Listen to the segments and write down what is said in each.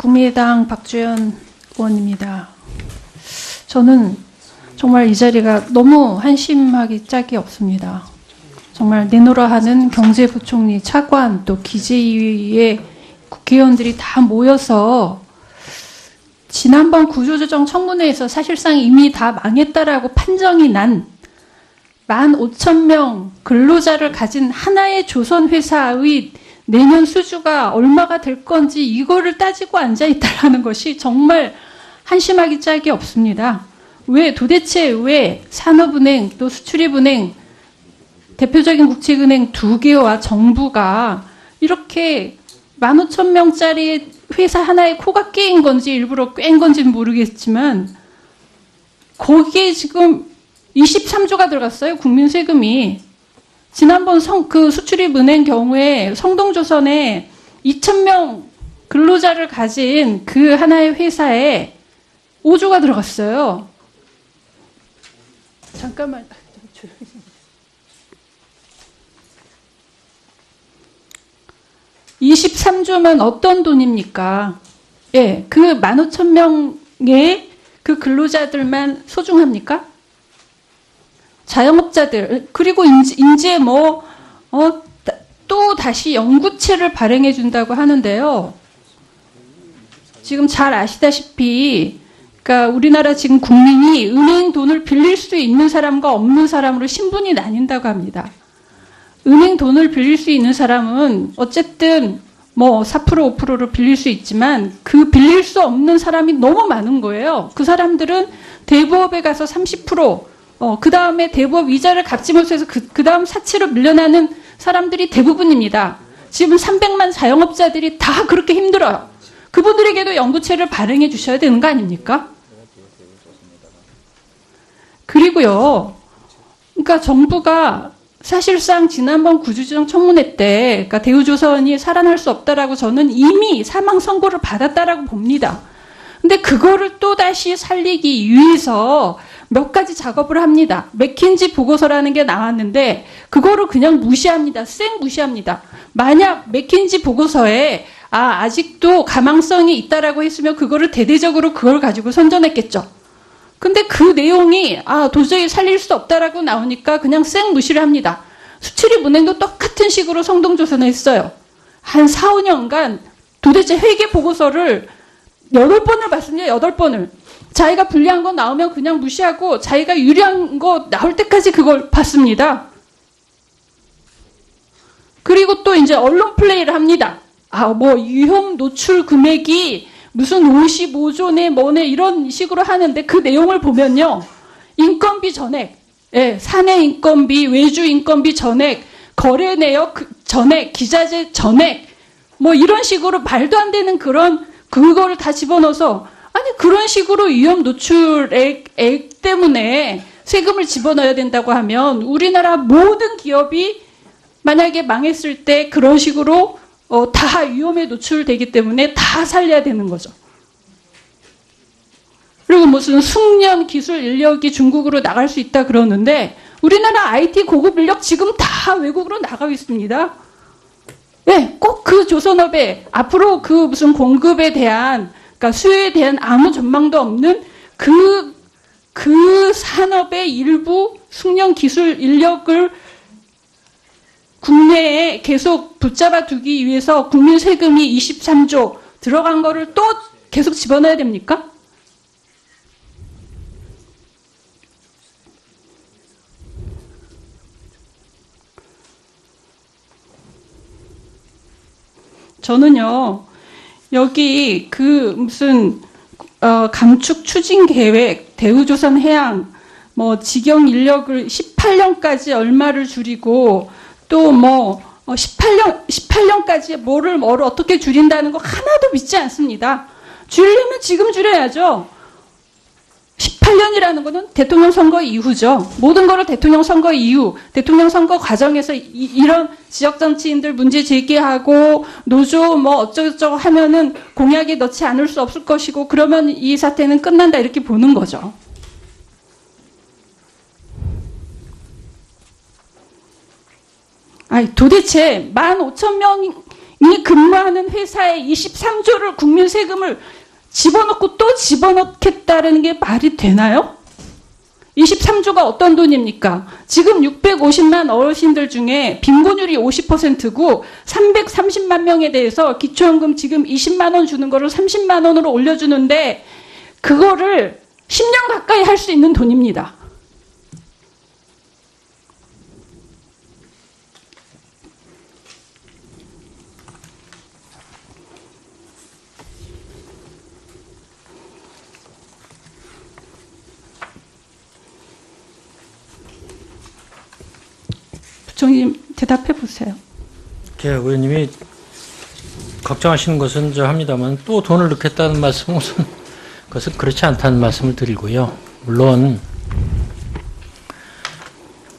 국민의당 박주연 의원입니다. 저는 정말 이 자리가 너무 한심하기 짝이 없습니다. 정말 내노라 하는 경제부총리, 차관, 또 기재위의 국회의원들이 다 모여서 지난번 구조조정 청문회에서 사실상 이미 다 망했다라고 판정이 난 15,000명 근로자를 가진 하나의 조선회사의 내년 수주가 얼마가 될 건지 이거를 따지고 앉아있다라는 것이 정말 한심하기 짝이 없습니다. 도대체 왜 산업은행 또 수출입은행 대표적인 국책은행 2개와 정부가 이렇게 15,000명짜리 회사 하나에 코가 깨인 건지 일부러 꿰인 건지는 모르겠지만 거기에 지금 23조가 들어갔어요. 국민 세금이. 지난번 그 수출입은행 경우에 성동조선에 2,000명 근로자를 가진 그 하나의 회사에 5조가 들어갔어요. 잠깐만. 23조면 어떤 돈입니까? 예, 그 15,000명의 그 근로자들만 소중합니까? 자영업자들, 그리고 이제 또 다시 연구체를 발행해 준다고 하는데요. 지금 잘 아시다시피, 그러니까 우리나라 지금 국민이 은행 돈을 빌릴 수 있는 사람과 없는 사람으로 신분이 나뉜다고 합니다. 은행 돈을 빌릴 수 있는 사람은 어쨌든 4% 5%로 빌릴 수 있지만 그 빌릴 수 없는 사람이 너무 많은 거예요. 그 사람들은 대부업에 가서 30%, 그 다음에 대부업 이자를 갚지 못해서 그 다음 사채로 밀려나는 사람들이 대부분입니다. 지금 300만 자영업자들이 다 그렇게 힘들어요. 그분들에게도 연구체를 발행해 주셔야 되는 거 아닙니까? 그리고요, 그러니까 정부가 사실상 지난번 구조조정 청문회 때, 그러니까 대우조선이 살아날 수 없다라고 저는 이미 사망 선고를 받았다라고 봅니다. 근데 그거를 또 다시 살리기 위해서 몇 가지 작업을 합니다. 맥킨지 보고서라는 게 나왔는데 그거를 그냥 무시합니다. 쌩 무시합니다. 만약 맥킨지 보고서에 아직도 가망성이 있다라고 했으면 그거를 대대적으로 그걸 가지고 선전했겠죠. 근데 그 내용이 도저히 살릴 수 없다라고 나오니까 그냥 쌩 무시를 합니다. 수출입은행도 똑같은 식으로 성동조선을 했어요. 한 4, 5년간 도대체 회계 보고서를 8번을 봤습니다. 8번을. 자기가 불리한 거 나오면 그냥 무시하고 자기가 유리한 거 나올 때까지 그걸 봤습니다. 그리고 또 이제 언론 플레이를 합니다. 위험 노출 금액이 무슨 55조 내 뭐네 이런 식으로 하는데 그 내용을 보면요. 인건비 전액, 사내 인건비, 외주 인건비 전액, 거래 내역 전액, 기자재 전액, 이런 식으로 말도 안 되는 그거를 다 집어넣어서 그런 식으로 위험 노출액 때문에 세금을 집어넣어야 된다고 하면 우리나라 모든 기업이 만약에 망했을 때 그런 식으로 다 위험에 노출되기 때문에 다 살려야 되는 거죠. 그리고 무슨 숙련 기술 인력이 중국으로 나갈 수 있다 그러는데 우리나라 IT 고급 인력 지금 다 외국으로 나가고 있습니다. 꼭 그 조선업에 앞으로 그 무슨 공급에 대한 그러니까 수요에 대한 아무 전망도 없는 그 산업의 일부 숙련 기술 인력을 국내에 계속 붙잡아 두기 위해서 국민 세금이 23조 들어간 거를 또 계속 집어넣어야 됩니까? 저는요, 여기 무슨 감축 추진 계획, 대우조선 해양, 직영 인력을 18년까지 얼마를 줄이고 또 18년까지 뭐를 어떻게 줄인다는 거 하나도 믿지 않습니다. 줄이려면 지금 줄여야죠. 18년이라는 거는 대통령 선거 이후죠. 모든 거를 대통령 선거 이후, 대통령 선거 과정에서 이런 지역 정치인들 문제 제기하고 노조 어쩌고저쩌고 하면은 공약에 넣지 않을 수 없을 것이고 그러면 이 사태는 끝난다 이렇게 보는 거죠. 도대체 15,000명이 이 근무하는 회사에 23조를 국민 세금을 집어넣고 또 집어넣겠다는 게 말이 되나요? 23조가 어떤 돈입니까? 지금 650만 어르신들 중에 빈곤율이 50%고 330만 명에 대해서 기초연금 지금 20만 원 주는 거를 30만 원으로 올려주는데 그거를 10년 가까이 할 수 있는 돈입니다. 부총님 대답해 보세요. 의원님이 걱정하시는 것은 합니다만 또 돈을 넣겠다는 말씀은 우선 그것은 그렇지 않다는 말씀을 드리고요. 물론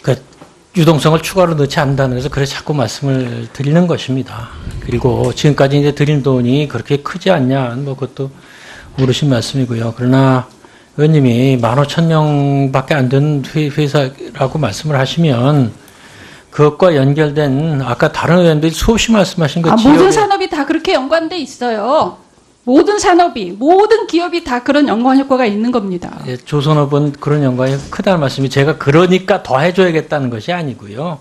그 유동성을 추가로 넣지 않는다는 것을 그래서 자꾸 말씀을 드리는 것입니다. 그리고 지금까지 이제 드린 돈이 그렇게 크지 않냐, 뭐 그것도 모르신 말씀이고요. 그러나 의원님이 15,000명밖에 안 된 회사라고 말씀을 하시면 그것과 연결된 아까 다른 의원들이 수없이 말씀하신 것 모든 산업이 다 그렇게 연관돼 있어요. 모든 산업이, 모든 기업이 다 그런 연관 효과가 있는 겁니다. 예, 조선업은 그런 연관이 크다는 말씀이 제가 그러니까 더 해줘야겠다는 것이 아니고요.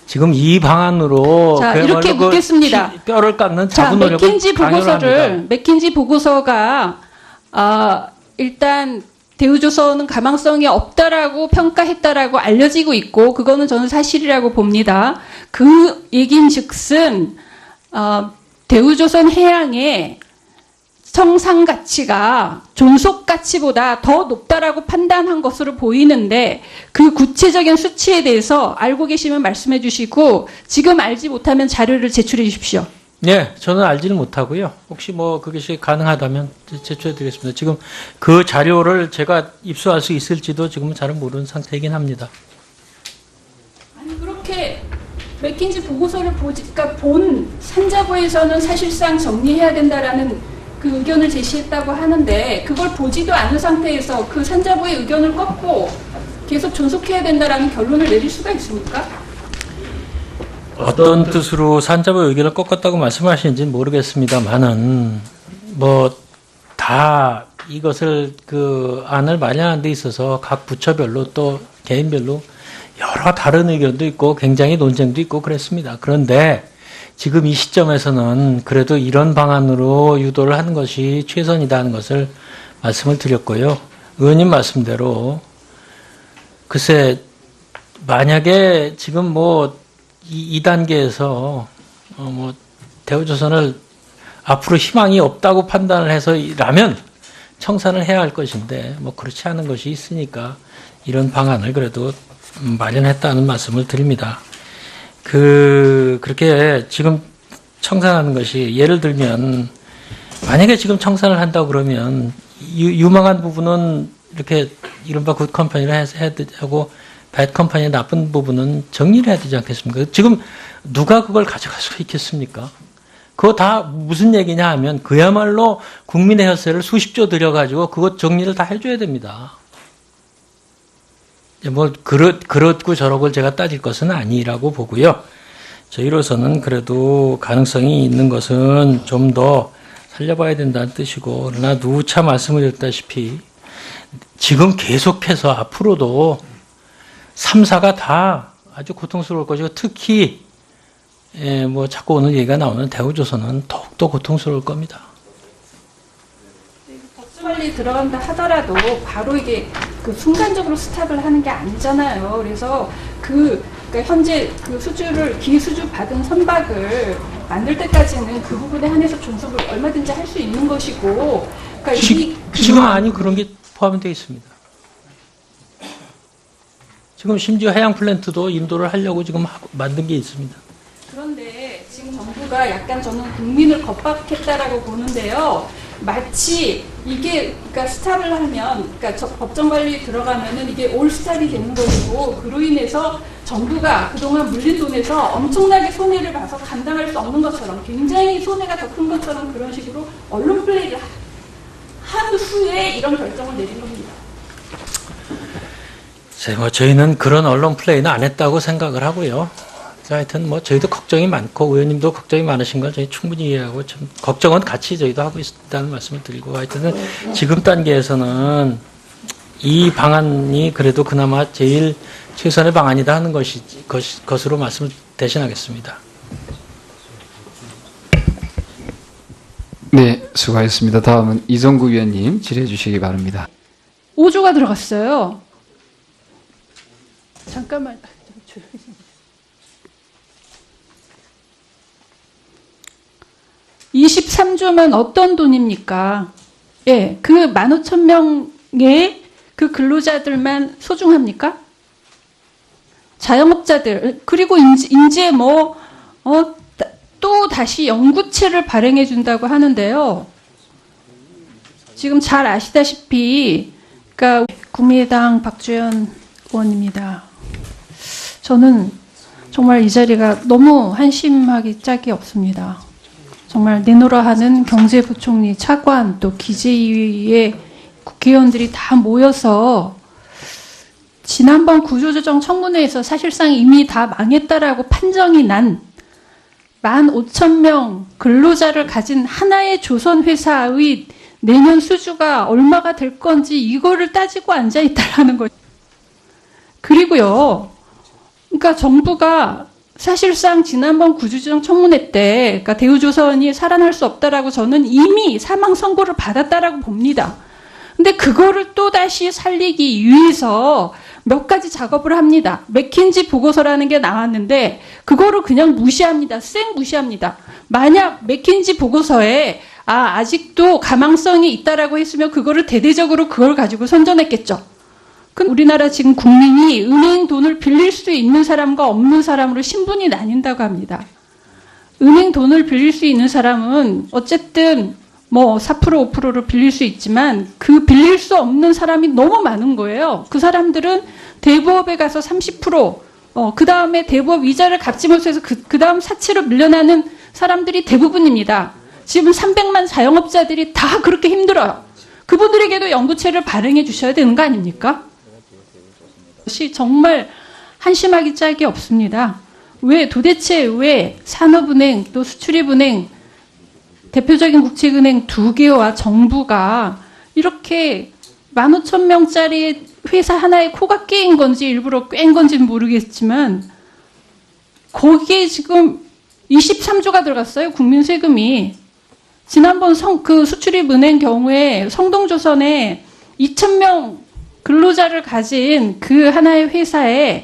지금 이 방안으로 자, 이렇게 묻겠습니다. 뼈를 깎는 자부 노력을 맥킨지 보고서가 일단 대우조선은 가망성이 없다라고 평가했다라고 알려지고 있고 그거는 저는 사실이라고 봅니다. 그 얘긴즉슨 대우조선 해양의 청산 가치가 존속 가치보다 더 높다라고 판단한 것으로 보이는데 그 구체적인 수치에 대해서 알고 계시면 말씀해 주시고 지금 알지 못하면 자료를 제출해 주십시오. 네, 저는 알지는 못하고요. 혹시 뭐 그것이 가능하다면 제출해 드리겠습니다. 지금 그 자료를 제가 입수할 수 있을지도 지금은 잘 모르는 상태이긴 합니다. 아니 그렇게 맥킨지 보고서를 그러니까 본 산자부에서는 사실상 정리해야 된다라는 그 의견을 제시했다고 하는데 그걸 보지도 않은 상태에서 그 산자부의 의견을 꺾고 계속 존속해야 된다라는 결론을 내릴 수가 있습니까? 어떤 뜻으로 산자부의 의견을 꺾었다고 말씀하시는지는 모르겠습니다만은 뭐 다 이것을 그 안을 마련하는 데 있어서 각 부처별로 또 개인별로 여러 다른 의견도 있고 굉장히 논쟁도 있고 그랬습니다. 그런데 지금 이 시점에서는 그래도 이런 방안으로 유도를 하는 것이 최선이다 하는 것을 말씀을 드렸고요. 의원님 말씀대로 글쎄 만약에 지금 뭐 이 단계에서 뭐 대우조선을 앞으로 희망이 없다고 판단을 해서라면 청산을 해야 할 것인데 뭐 그렇지 않은 것이 있으니까 이런 방안을 그래도 마련했다는 말씀을 드립니다. 그렇게 지금 청산하는 것이 예를 들면 만약에 지금 청산을 한다고 그러면 유망한 부분은 이렇게 이른바 굿 컴퍼니를 해야 하고 배드 컴퍼니의 나쁜 부분은 정리를 해야 되지 않겠습니까? 지금 누가 그걸 가져갈 수가 있겠습니까? 그거 다 무슨 얘기냐 하면 그야말로 국민의 혈세를 수십조 들여가지고 그것 정리를 다 해줘야 됩니다. 뭐 그렇고 저렇고 제가 따질 것은 아니라고 보고요. 저희로서는 그래도 가능성이 있는 것은 좀 더 살려봐야 된다는 뜻이고 그러나 누차 말씀을 드렸다시피 지금 계속해서 앞으로도 3사가 다 아주 고통스러울 것이고 특히 뭐 자꾸 오늘 얘기가 나오는 대우조선은 더욱더 고통스러울 겁니다. 법조관리 들어간다 하더라도 바로 이게 그 순간적으로 스탑을 하는 게 아니잖아요. 그래서 그러니까 현재 그 기수주 받은 선박을 만들 때까지는 그 부분에 한해서 존속을 얼마든지 할 수 있는 것이고 그러니까 지금 아니 그런 게 포함되어 있습니다. 지금 심지어 해양 플랜트도 인도를 하려고 지금 만든 게 있습니다. 그런데 지금 정부가 약간 저는 국민을 겁박했다라고 보는데요. 마치 이게 그러니까 스탑을 하면 그러니까 법정 관리에 들어가면은 이게 올 스탑이 되는 것이고 그로 인해서 정부가 그동안 물린 돈에서 엄청나게 손해를 봐서 감당할 수 없는 것처럼 굉장히 손해가 더 큰 것처럼 그런 식으로 언론 플레이를 한 후에 이런 결정을 내린 겁니다. 저희는 그런 언론 플레이는 안 했다고 생각을 하고요. 하여튼 뭐 저희도 걱정이 많고 의원님도 걱정이 많으신 걸 저희 충분히 이해하고 좀 걱정은 같이 저희도 하고 있다는 말씀을 드리고 하여튼 지금 단계에서는 이 방안이 그래도 그나마 제일 최선의 방안이다 하는 것으로 말씀을 대신하겠습니다. 네, 수고하셨습니다. 다음은 이성구 위원님 질의해 주시기 바랍니다. 5조가 들어갔어요. 잠깐만. 23조면 어떤 돈입니까? 예, 그 15,000명의 그 근로자들만 소중합니까? 자영업자들, 그리고 이제 또 다시 연구체를 발행해 준다고 하는데요. 지금 잘 아시다시피, 그러니까 국민의당 박주현 의원입니다. 저는 정말 이 자리가 너무 한심하기 짝이 없습니다. 정말 내노라 하는 경제부총리, 차관, 또 기재위의 국회의원들이 다 모여서 지난번 구조조정 청문회에서 사실상 이미 다 망했다라고 판정이 난 15,000명 근로자를 가진 하나의 조선회사의 내년 수주가 얼마가 될 건지 이거를 따지고 앉아있다라는 거죠. 그리고요, 그러니까 정부가 사실상 지난번 구조조정 청문회 때, 그러니까 대우조선이 살아날 수 없다라고 저는 이미 사망 선고를 받았다라고 봅니다. 근데 그거를 또 다시 살리기 위해서 몇 가지 작업을 합니다. 맥킨지 보고서라는 게 나왔는데 그거를 그냥 무시합니다. 쌩 무시합니다. 만약 맥킨지 보고서에 아직도 가망성이 있다라고 했으면 그거를 대대적으로 그걸 가지고 선전했겠죠. 우리나라 지금 국민이 은행 돈을 빌릴 수 있는 사람과 없는 사람으로 신분이 나뉜다고 합니다. 은행 돈을 빌릴 수 있는 사람은 어쨌든 4% 5%를 빌릴 수 있지만 그 빌릴 수 없는 사람이 너무 많은 거예요. 그 사람들은 대부업에 가서 30%, 그 다음에 대부업 이자를 갚지 못해서 그 다음 사채로 밀려나는 사람들이 대부분입니다. 지금 300만 자영업자들이 다 그렇게 힘들어요. 그분들에게도 연구체를 발행해 주셔야 되는 거 아닙니까? 것이 정말 한심하기 짝이 없습니다. 도대체 왜 산업은행 또 수출입은행 대표적인 국책은행 2개와 정부가 이렇게 15,000명짜리 회사 하나에 코가 깨인 건지 일부러 꿰인 건지는 모르겠지만 거기에 지금 23조가 들어갔어요. 국민 세금이. 지난번 그 수출입은행 경우에 성동조선에 2,000명 근로자를 가진 그 하나의 회사에